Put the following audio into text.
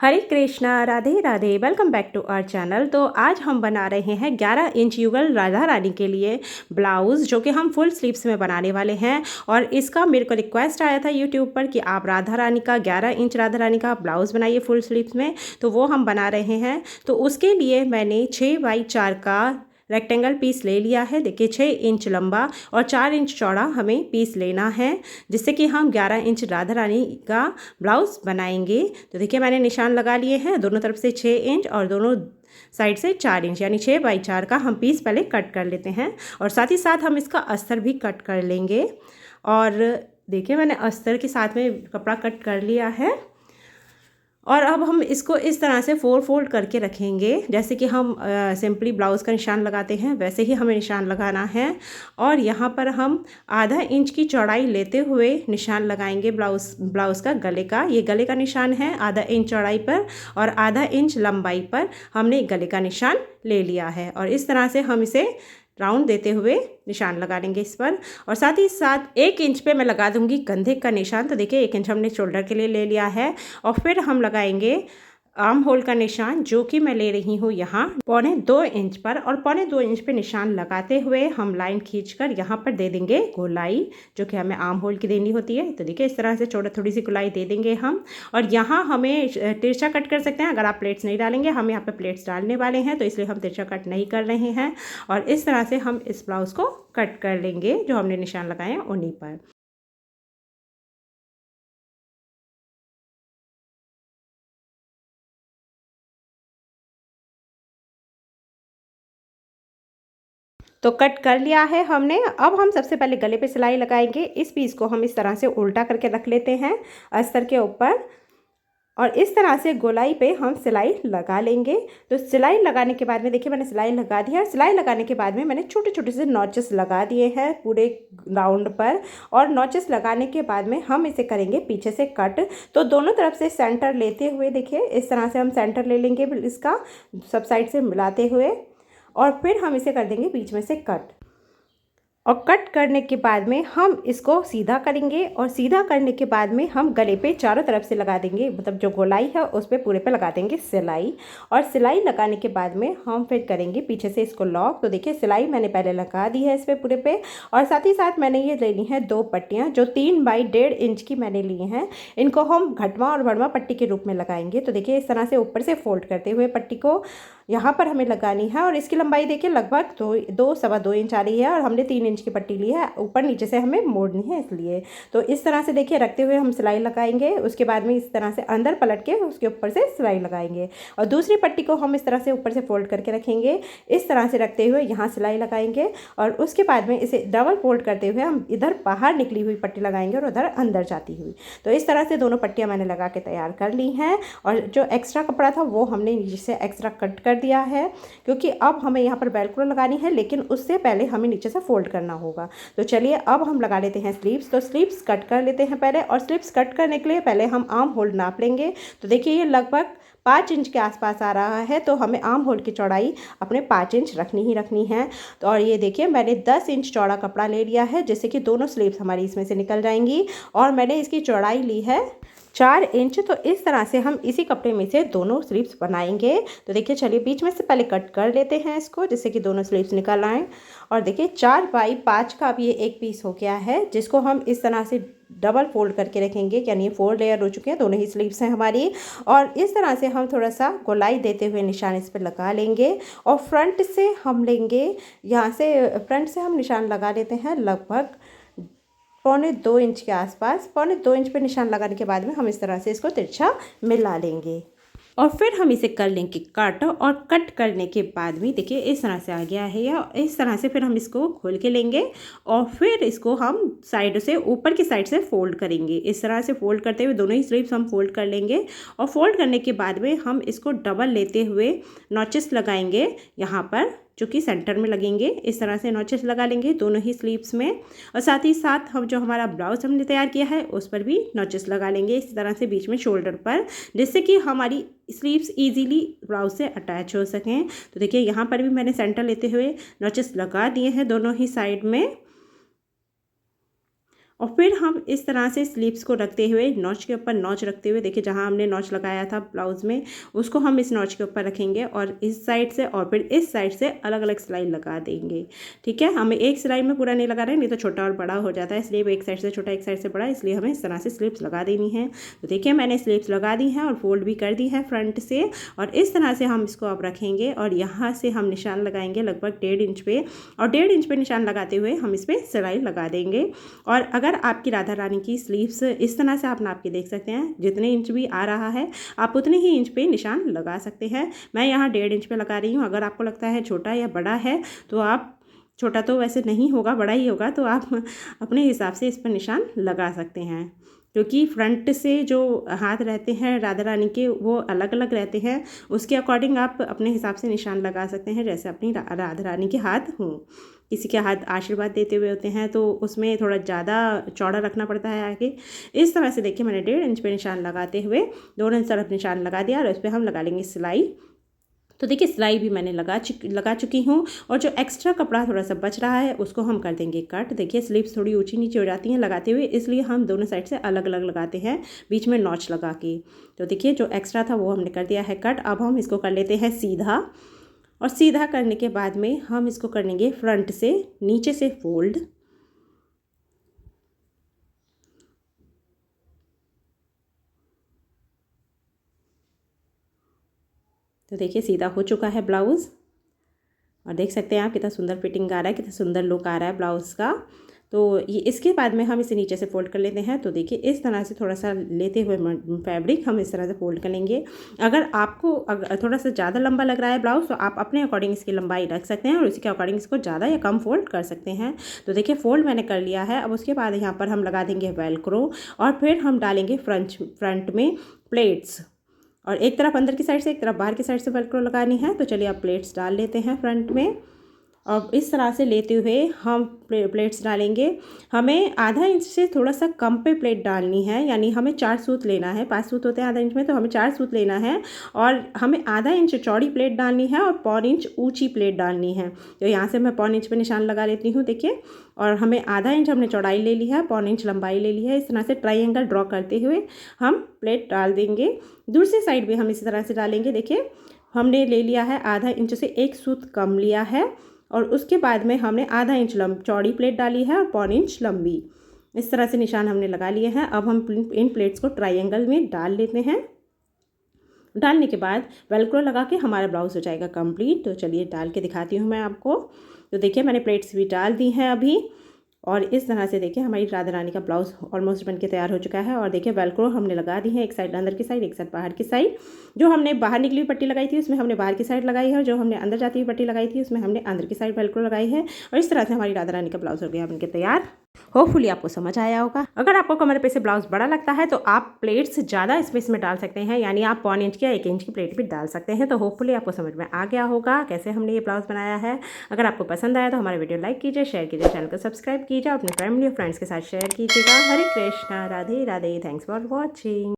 Hare Krishna, Radhe Radhe. Welcome back to our channel. तो आज हम बना रहे हैं 11 इंच युगल राधा रानी के लिए ब्लाउज़, जो कि हम फुल स्लीव्स में बनाने वाले हैं। और इसका मेरे को रिक्वेस्ट आया था यूट्यूब पर कि आप राधा रानी का 11 इंच राधा रानी का ब्लाउज़ बनाइए फुल स्लीव्स में, तो वो हम बना रहे हैं। तो उसके लिए मैंने 6x4 का रेक्टेंगल पीस ले लिया है। देखिए 6 इंच लंबा और 4 इंच चौड़ा हमें पीस लेना है, जिससे कि हम 11 इंच राधा रानी का ब्लाउज़ बनाएंगे। तो देखिए मैंने निशान लगा लिए हैं, दोनों तरफ से 6 इंच और दोनों साइड से 4 इंच, यानी 6x4 का हम पीस पहले कट कर लेते हैं। और साथ ही साथ हम इसका अस्तर भी कट कर लेंगे। और देखिए मैंने अस्तर के साथ में कपड़ा कट कर लिया है। और अब हम इसको इस तरह से 4 फोल्ड करके रखेंगे, जैसे कि हम सिंपली ब्लाउज़ का निशान लगाते हैं वैसे ही हमें निशान लगाना है। और यहाँ पर हम आधा इंच की चौड़ाई लेते हुए निशान लगाएंगे ब्लाउज़ का गले का। ये गले का निशान है आधा इंच चौड़ाई पर और आधा इंच लंबाई पर हमने गले का निशान ले लिया है। और इस तरह से हम इसे राउंड देते हुए निशान लगा लेंगे इस पर। और साथ ही साथ 1 इंच पे मैं लगा दूंगी कंधे का निशान। तो देखिए 1 इंच हमने शोल्डर के लिए ले लिया है। और फिर हम लगाएंगे आर्म होल का निशान, जो कि मैं ले रही हूँ यहाँ 1.25 इंच पर। और 1.25 इंच पे निशान लगाते हुए हम लाइन खींचकर यहाँ पर दे देंगे गोलाई, जो कि हमें आर्म होल की देनी होती है। तो देखिए इस तरह से थोड़ी सी गोलाई दे देंगे हम। और यहाँ हमें तिरछा कट कर सकते हैं, अगर आप प्लेट्स नहीं डालेंगे। हम यहाँ पर प्लेट्स डालने वाले हैं, तो इसलिए हम तिरछा कट नहीं कर रहे हैं। और इस तरह से हम इस ब्लाउज़ को कट कर लेंगे जो हमने निशान लगाए हैं उन्हीं पर। तो कट कर लिया है हमने। अब हम सबसे पहले गले पे सिलाई लगाएंगे। इस पीस को हम इस तरह से उल्टा करके रख लेते हैं अस्तर के ऊपर। और इस तरह से गोलाई पे हम सिलाई लगा लेंगे। तो सिलाई लगाने के बाद में देखिए मैंने सिलाई लगा दी है। सिलाई लगाने के बाद में मैंने छोटे छोटे से नॉचेस लगा दिए हैं पूरे राउंड पर। और नॉचेस लगाने के बाद में हम इसे करेंगे पीछे से कट। तो दोनों तरफ से सेंटर लेते हुए देखिए इस तरह से हम सेंटर ले लेंगे इसका, सब साइड से मिलाते हुए। और फिर हम इसे कर देंगे बीच में से कट। और कट करने के बाद में हम इसको सीधा करेंगे। और सीधा करने के बाद में हम गले पे चारों तरफ से लगा देंगे, मतलब जो गोलाई है उस पर पूरे पे लगा देंगे सिलाई। और सिलाई लगाने के बाद में हम फिर करेंगे पीछे से इसको लॉक। तो देखिए सिलाई मैंने पहले लगा दी है इस पर पूरे पे। और साथ ही साथ मैंने ये लेनी है 2 पट्टियाँ, जो 3x1.5 इंच की मैंने ली हैं। इनको हम घटवा और बढ़वा पट्टी के रूप में लगाएंगे। तो देखिए इस तरह से ऊपर से फोल्ड करते हुए पट्टी को यहाँ पर हमें लगानी है। और इसकी लंबाई देखिए लगभग 2-2.25 इंच आ रही है। और हमने 3 इंच की पट्टी ली है, ऊपर नीचे से हमें मोड़नी है इसलिए। तो इस तरह से देखिए रखते हुए हम सिलाई लगाएंगे। उसके बाद में इस तरह से अंदर पलट के उसके ऊपर से सिलाई लगाएंगे। और दूसरी पट्टी को हम इस तरह से ऊपर से फोल्ड करके रखेंगे, इस तरह से रखते हुए यहाँ सिलाई लगाएंगे। और उसके बाद में इसे डबल फोल्ड करते हुए हम इधर बाहर निकली हुई पट्टी लगाएंगे और उधर अंदर जाती हुई। तो इस तरह से दोनों पट्टियाँ मैंने लगा के तैयार कर ली हैं। और जो एक्स्ट्रा कपड़ा था वो हमने नीचे से एक्स्ट्रा कट कर दिया है, क्योंकि अब हमें यहाँ पर वेलक्रो लगानी है, लेकिन उससे पहले हमें नीचे से फोल्ड करना होगा। तो चलिए अब हम लगा लेते हैं स्लीव्स। तो स्लीव्स कट कर लेते हैं पहले। और स्लीव्स कट करने के लिए पहले हम आर्म होल नाप लेंगे। तो देखिए ये लगभग 5 इंच के आसपास आ रहा है। तो हमें आर्म होल की चौड़ाई अपने 5 इंच रखनी ही रखनी है। तो और ये देखिए मैंने 10 इंच चौड़ा कपड़ा ले लिया है, जिससे कि दोनों स्लीव्स हमारी इसमें से निकल जाएंगी। और मैंने इसकी चौड़ाई ली है 4 इंच। तो इस तरह से हम इसी कपड़े में से दोनों स्लीव्स बनाएंगे। तो देखिए चलिए बीच में से पहले कट कर लेते हैं इसको, जिससे कि दोनों स्लीव्स निकल आएँ। और देखिए 4x5 का अब ये एक पीस हो गया है, जिसको हम इस तरह से डबल फोल्ड करके रखेंगे, यानी 4 लेयर हो चुके हैं, दोनों ही स्लीव्स हैं हमारी। और इस तरह से हम थोड़ा सा गोलाई देते हुए निशान इस पर लगा लेंगे। और फ्रंट से हम लेंगे, यहाँ से फ्रंट से हम निशान लगा लेते हैं लगभग 1.25 इंच के आसपास। 1.25 इंच पे निशान लगाने के बाद में हम इस तरह से इसको तिरछा मिला लेंगे। और फिर हम इसे कर लेंगे कट। और कट करने के बाद भी देखिए इस तरह से आ गया है, या इस तरह से फिर हम इसको खोल के लेंगे। और फिर इसको हम साइड से ऊपर की साइड से फोल्ड करेंगे। इस तरह से फोल्ड करते हुए दोनों ही स्लीव्स हम फोल्ड कर लेंगे। और फोल्ड करने के बाद में हम इसको डबल लेते हुए नॉचेस लगाएंगे यहाँ पर, जो कि सेंटर में लगेंगे। इस तरह से नॉचेस लगा लेंगे दोनों ही स्लीव्स में। और साथ ही साथ हम जो हमारा ब्लाउज हमने तैयार किया है उस पर भी नॉचेस लगा लेंगे इस तरह से बीच में शोल्डर पर, जिससे कि हमारी स्लीव्स इजीली ब्लाउज से अटैच हो सकें। तो देखिए यहाँ पर भी मैंने सेंटर लेते हुए नॉचेस लगा दिए हैं दोनों ही साइड में। और फिर हम इस तरह से स्लीव्स को रखते हुए नॉच के ऊपर नॉच रखते हुए, देखिए जहाँ हमने नॉच लगाया था ब्लाउज़ में उसको हम इस नॉच के ऊपर रखेंगे और इस साइड से और फिर इस साइड से अलग अलग सिलाई लगा देंगे। ठीक है, हमें एक सिलाई में पूरा नहीं लगा रहे हैं, नहीं तो छोटा और बड़ा हो जाता है, इसलिए एक साइड से छोटा एक साइड से बड़ा, इसलिए हमें इस तरह से स्लीव्स लगा देनी है। तो देखिए मैंने स्लीव्स लगा दी हैं और फोल्ड भी कर दी है फ्रंट से, और इस तरह से हम इसको अब रखेंगे और यहाँ से हम निशान लगाएंगे लगभग 1.5 इंच पे, और 1.5 इंच पे निशान लगाते हुए हम इस पर सिलाई लगा देंगे। और अगर आपकी राधा रानी की स्लीव्स इस तरह से आप नाप के देख सकते हैं, जितने इंच भी आ रहा है आप उतने ही इंच पे निशान लगा सकते हैं। मैं यहाँ 1.5 इंच पे लगा रही हूँ। अगर आपको लगता है छोटा या बड़ा है तो आप, छोटा तो वैसे नहीं होगा, बड़ा ही होगा, तो आप अपने हिसाब से इस पर निशान लगा सकते हैं, क्योंकि फ्रंट से जो हाथ रहते हैं राधा रानी के वो अलग अलग रहते हैं, उसके अकॉर्डिंग आप अपने हिसाब से निशान लगा सकते हैं जैसे अपनी राधा रानी के हाथ हों। किसी के हाथ आशीर्वाद देते हुए होते हैं तो उसमें थोड़ा ज़्यादा चौड़ा रखना पड़ता है आगे। इस तरह से देखिए मैंने 1.5 इंच पे निशान लगाते हुए दोनों तरफ निशान लगा दिया और उस पर हम लगा लेंगे सिलाई। तो देखिए सिलाई भी मैंने लगा चुकी हूँ, और जो एक्स्ट्रा कपड़ा थोड़ा सा बच रहा है उसको हम कर देंगे कट। देखिए स्लीव्स थोड़ी ऊंची नीचे हो जाती हैं लगाते हुए, इसलिए हम दोनों साइड से अलग अलग लगाते हैं बीच में नॉच लगा के। तो देखिए जो एक्स्ट्रा था वो हमने कर दिया है कट। अब हम इसको कर लेते हैं सीधा, और सीधा करने के बाद में हम इसको कर लेंगे फ्रंट से नीचे से फोल्ड। तो देखिए सीधा हो चुका है ब्लाउज़, और देख सकते हैं आप कितना सुंदर फिटिंग आ रहा है, कितना सुंदर लुक आ रहा है ब्लाउज़ का। तो ये इसके बाद में हम इसे नीचे से फोल्ड कर लेते हैं। तो देखिए इस तरह से थोड़ा सा लेते हुए फैब्रिक हम इस तरह से फोल्ड कर लेंगे। अगर आपको थोड़ा सा ज़्यादा लंबा लग रहा है ब्लाउज़ तो आप अपने अकॉर्डिंग इसकी लंबाई रख सकते हैं और उसी के अकॉर्डिंग इसको ज़्यादा या कम फोल्ड कर सकते हैं। तो देखिए फोल्ड मैंने कर लिया है। अब उसके बाद यहाँ पर हम लगा देंगे वेलक्रो, और फिर हम डालेंगे फ्रंट में प्लेट्स, और एक तरफ अंदर की साइड से एक तरफ बाहर की साइड से वेलक्रो लगानी है। तो चलिए आप प्लेट्स डाल लेते हैं फ्रंट में, और इस तरह से लेते हुए हम प्लेट्स डालेंगे। हमें आधा इंच से थोड़ा सा कम पे प्लेट डालनी है, यानी हमें 4 सूत लेना है। 5 सूत होते हैं आधा इंच में, तो हमें 4 सूत लेना है, और हमें आधा इंच चौड़ी प्लेट डालनी है और 1.25 इंच ऊंची प्लेट डालनी है। तो यहाँ से मैं 1.25 इंच पे निशान लगा लेती हूँ देखिए, और हमें आधा इंच हमने चौड़ाई ले ली है, 1.25 इंच लंबाई ले ली है। इस तरह से ट्राइंगल ड्रॉ करते हुए हम प्लेट डाल देंगे। दूसरी साइड भी हम इसी तरह से डालेंगे। देखिए हमने ले लिया है आधा इंच से 1 सूत कम लिया है, और उसके बाद में हमने आधा इंच चौड़ी प्लेट डाली है और 1.25 इंच लंबी। इस तरह से निशान हमने लगा लिए हैं। अब हम इन प्लेट्स को ट्रायंगल में डाल लेते हैं। डालने के बाद वेलक्रो लगा के हमारा ब्लाउज़ हो जाएगा कंप्लीट। तो चलिए डाल के दिखाती हूँ मैं आपको। तो देखिए मैंने प्लेट्स भी डाल दी हैं अभी, और इस तरह से देखिए हमारी राधा रानी का ब्लाउज़ ऑलमोस्ट बनके तैयार हो चुका है। और देखिए वेलक्रो हमने लगा दी है, एक साइड अंदर की साइड, एक साइड बाहर की साइड। जो हमने बाहर निकली हुई पट्टी लगाई थी उसमें हमने बाहर की साइड लगाई है, और जो हमने अंदर जाती हुई पट्टी लगाई थी उसमें हमने अंदर की साइड वेलक्रो लगाई है। और इस तरह से हमारी राधा रानी का ब्लाउज़ हो गया बनके तैयार। होपफुली आपको समझ आया होगा। अगर आपको कमर पे से ब्लाउज बड़ा लगता है तो आप प्लेट्स ज़्यादा स्पेस में डाल सकते हैं, यानी आप 1.25 इंच या 1 इंच की प्लेट भी डाल सकते हैं। तो होपफुली आपको समझ में आ गया होगा कैसे हमने ये ब्लाउज बनाया है। अगर आपको पसंद आया तो हमारा वीडियो लाइक कीजिए, शेयर कीजिए, चैनल को सब्सक्राइब कीजिए, अपने फैमिली और फ्रेंड्स के साथ शेयर कीजिएगा। Hare Krishna, Radhe Radhe, thanks for watching.